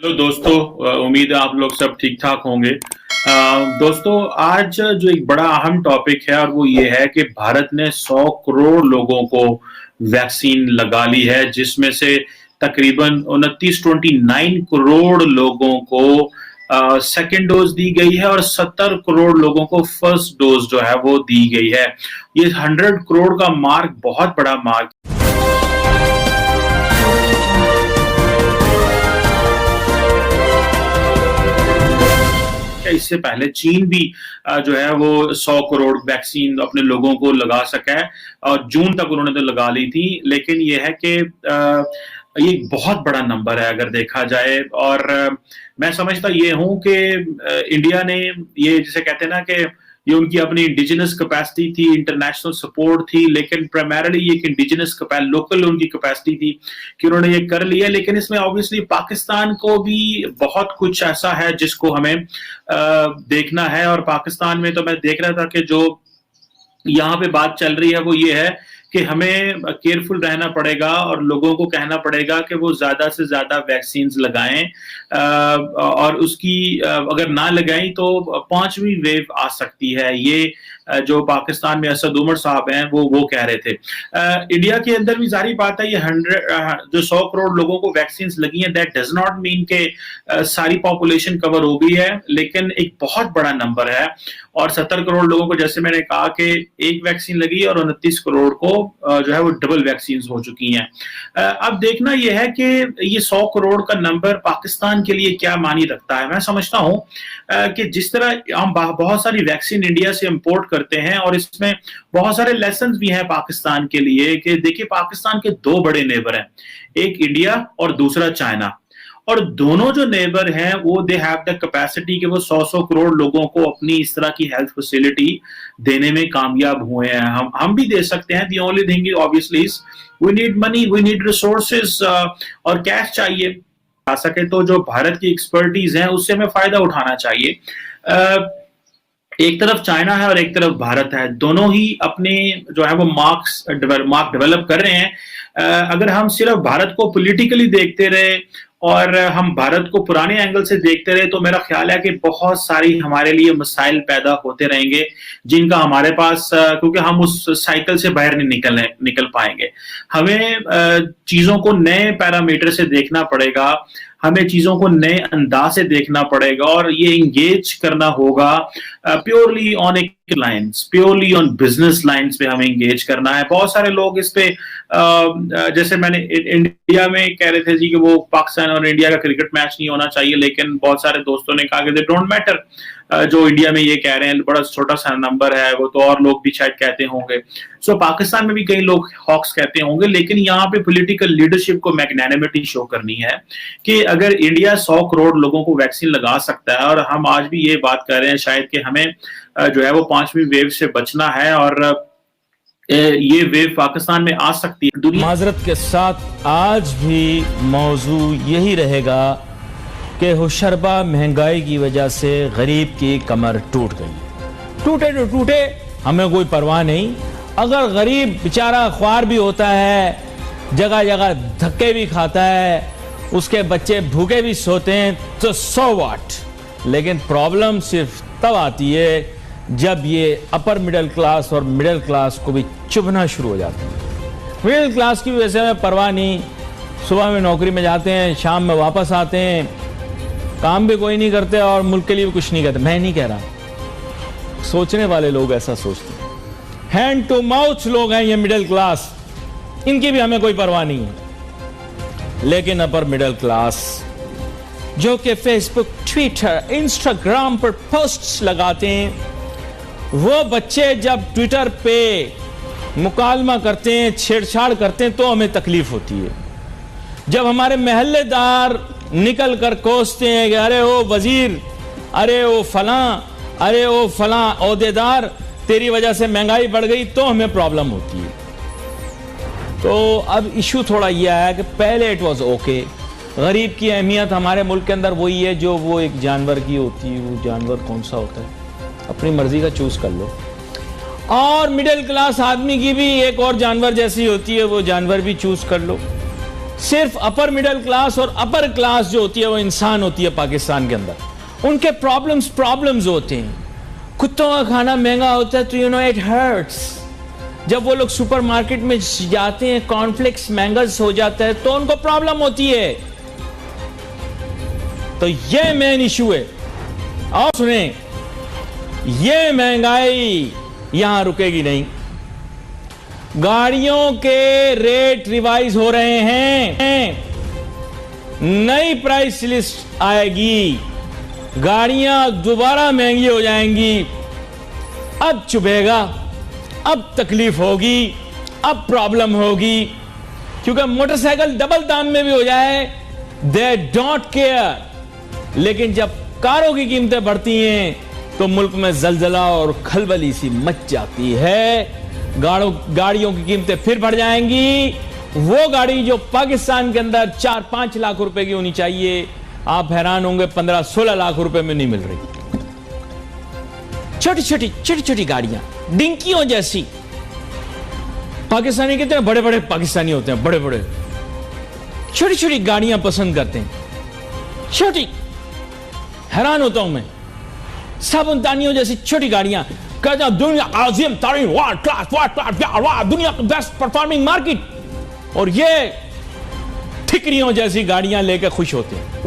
तो दोस्तों, उम्मीद है आप लोग सब ठीक ठाक होंगे। दोस्तों, आज जो एक बड़ा अहम टॉपिक है और वो ये है कि भारत ने 100 करोड़ लोगों को वैक्सीन लगा ली है, जिसमें से तकरीबन 29 करोड़ लोगों को सेकेंड डोज दी गई है और 70 करोड़ लोगों को फर्स्ट डोज जो है वो दी गई है। ये 100 करोड़ का मार्क बहुत बड़ा मार्क। इससे पहले चीन भी जो है वो 100 करोड़ वैक्सीन अपने लोगों को लगा सका है और जून तक उन्होंने तो लगा ली थी। लेकिन ये है कि ये एक बहुत बड़ा नंबर है अगर देखा जाए। और मैं समझता ये हूं कि इंडिया ने ये जिसे कहते हैं ना कि ये उनकी अपनी इंडिजिनस कैपेसिटी थी, इंटरनेशनल सपोर्ट थी, लेकिन प्राइमरली ये इंडिजिनस लोकल उनकी कैपेसिटी थी कि उन्होंने ये कर लिया। लेकिन इसमें ऑब्वियसली पाकिस्तान को भी बहुत कुछ ऐसा है जिसको हमें देखना है। और पाकिस्तान में तो मैं देख रहा था कि जो यहाँ पे बात चल रही है वो ये है कि हमें केयरफुल रहना पड़ेगा और लोगों को कहना पड़ेगा कि वो ज्यादा से ज्यादा वैक्सीन लगाएं और उसकी अगर ना लगाएं तो पांचवी वेव आ सकती है। ये जो पाकिस्तान में असद उमर साहब हैं वो कह रहे थे। इंडिया के अंदर भी जारी बात है, ये 100 करोड़ लोगों को वैक्सीन लगी हैं, दैट डज नॉट मीन के सारी पॉपुलेशन कवर हो गई है, लेकिन एक बहुत बड़ा नंबर है। और 70 करोड़ लोगों को, जैसे मैंने कहा, कि एक वैक्सीन लगी और 29 करोड़ को जो है वो डबल वैक्सीन हो चुकी हैं। अब देखना यह है कि ये 100 करोड़ का नंबर पाकिस्तान के लिए क्या मानी रखता है। मैं समझता हूं कि जिस तरह हम बहुत सारी वैक्सीन इंडिया से इंपोर्ट करते हैं और इसमें बहुत सारे लेसन भी हैं पाकिस्तान के लिए, कि देखिए पाकिस्तान के दो बड़े नेबर हैं, एक इंडिया और दूसरा चाइना। और दोनों जो नेबर हैं वो दे हैव द कैपेसिटी कि वो 100 करोड़ लोगों को अपनी इस तरह की हेल्थ फैसिलिटी देने में कामयाब हुए हैं। हम भी दे सकते हैं। The only thing obviously is we need money, we need resources और कैश चाहिए। आ सके तो जो भारत की एक्सपर्टीज है उससे हमें फायदा उठाना चाहिए। एक तरफ चाइना है और एक तरफ भारत है, दोनों ही अपने जो है वो मार्क डेवलप कर रहे हैं। अगर हम सिर्फ भारत को पॉलिटिकली देखते रहे और हम भारत को पुराने एंगल से देखते रहे तो मेरा ख्याल है कि बहुत सारी हमारे लिए मसाइल पैदा होते रहेंगे, जिनका हमारे पास क्योंकि हम उस साइकिल से बाहर नहीं निकल पाएंगे। हमें चीजों को नए पैरामीटर से देखना पड़ेगा, हमें चीजों को नए अंदाज से देखना पड़ेगा और ये इंगेज करना होगा प्योरली ऑन एक lines, purely on business lines पे हमें इंगेज करना है। बहुत सारे लोग इस पे जैसे मैंने इंडिया में कह रहे थे जी कि वो पाकिस्तान और इंडिया का क्रिकेट मैच नहीं होना चाहिए, लेकिन बहुत सारे दोस्तों ने कहा कि दे डोंट मैटर। जो इंडिया में ये कह रहे हैं बड़ा छोटा सा नंबर है, वो तो और लोग भी शायद कहते होंगे। सो पाकिस्तान में भी कई लोग हॉक्स कहते होंगे, लेकिन यहाँ पे पॉलिटिकल लीडरशिप को मैग्नेनिमिटी शो करनी है कि अगर इंडिया 100 करोड़ लोगों को वैक्सीन लगा सकता है और हम आज भी ये बात कर रहे हैं शायद कि हमें जो है वो पांचवी वेव से बचना है और ये वेव पाकिस्तान में आ सकती है। माजरत के साथ आज भी मौजू यही रहेगा कि होशरबा महंगाई की वजह से गरीब की कमर टूट गई। टूटे तो टूटे, हमें कोई परवाह नहीं। अगर गरीब बेचारा ख्वार भी होता है, जगह जगह धक्के भी खाता है, उसके बच्चे भूखे भी सोते हैं, तो सो व्हाट। लेकिन प्रॉब्लम सिर्फ तब आती है जब ये अपर मिडिल क्लास और मिडिल क्लास को भी चुभना शुरू हो जाता है। मिडिल क्लास की वजह से हमें परवाह नहीं, सुबह में नौकरी में जाते हैं, शाम में वापस आते हैं, काम भी कोई नहीं करते और मुल्क के लिए भी कुछ नहीं करते। मैं नहीं कह रहा, सोचने वाले लोग ऐसा सोचते हैं। हैंड टू माउथ लोग हैं ये मिडिल क्लास, इनकी भी हमें कोई परवाह नहीं है। लेकिन अपर मिडिल क्लास जो कि फेसबुक, ट्विटर, इंस्टाग्राम पर पोस्ट्स लगाते हैं, वो बच्चे जब ट्विटर पे मुकालमा करते हैं, छेड़छाड़ करते हैं, तो हमें तकलीफ होती है। जब हमारे महल्लेदार निकल कर कोसते हैं कि अरे ओ वजीर, अरे ओ फलां, अरे ओ फलां ओहदेदार, तेरी वजह से महंगाई बढ़ गई, तो हमें प्रॉब्लम होती है। तो अब इशू थोड़ा यह है कि पहले इट वाज ओके। गरीब की अहमियत हमारे मुल्क के अंदर वही है जो वो एक जानवर की होती है। वो जानवर कौन सा होता है, अपनी मर्जी का चूज कर लो। और मिडिल क्लास आदमी की भी एक और जानवर जैसी होती है, वो जानवर भी चूज कर लो। सिर्फ अपर मिडिल क्लास और अपर क्लास जो होती है वो इंसान होती है पाकिस्तान के अंदर, उनके प्रॉब्लम्स होते हैं। कुत्तों का खाना महंगा होता है तो यू नो इट हर्ट्स। जब वो लोग सुपरमार्केट में जाते हैं, कॉर्नफ्लेक्स महंगा हो जाता है तो उनको प्रॉब्लम होती है। तो ये मेन इशू है। और सुने, ये महंगाई यहां रुकेगी नहीं। गाड़ियों के रेट रिवाइज हो रहे हैं, नई प्राइस लिस्ट आएगी, गाड़ियां दोबारा महंगी हो जाएंगी। अब चुभेगा, अब तकलीफ होगी, अब प्रॉब्लम होगी, क्योंकि मोटरसाइकिल डबल दाम में भी हो जाए दे डोंट केयर। लेकिन जब कारों की कीमतें बढ़ती हैं तो मुल्क में जलजला और खलबली सी मच जाती है। गाड़ियों की कीमतें फिर बढ़ जाएंगी। वो गाड़ी जो पाकिस्तान के अंदर 4-5 लाख रुपए की होनी चाहिए, आप हैरान होंगे 15-16 लाख रुपए में नहीं मिल रही। छोटी छोटी गाड़ियां, डिंकियों जैसी। पाकिस्तानी कितने बड़े बड़े पाकिस्तानी होते हैं, बड़े बड़े, छोटी छोटी गाड़ियां पसंद करते हैं, छोटी। हैरान होता हूं मैं, साबुनदानियों जैसी छोटी गाड़ियां। कहते हैं दुनिया आजिम तारीन वर्ल्ड क्लास दुनिया की बेस्ट परफॉर्मिंग मार्केट, और ये ठिकरियों जैसी गाड़ियां लेकर खुश होते हैं।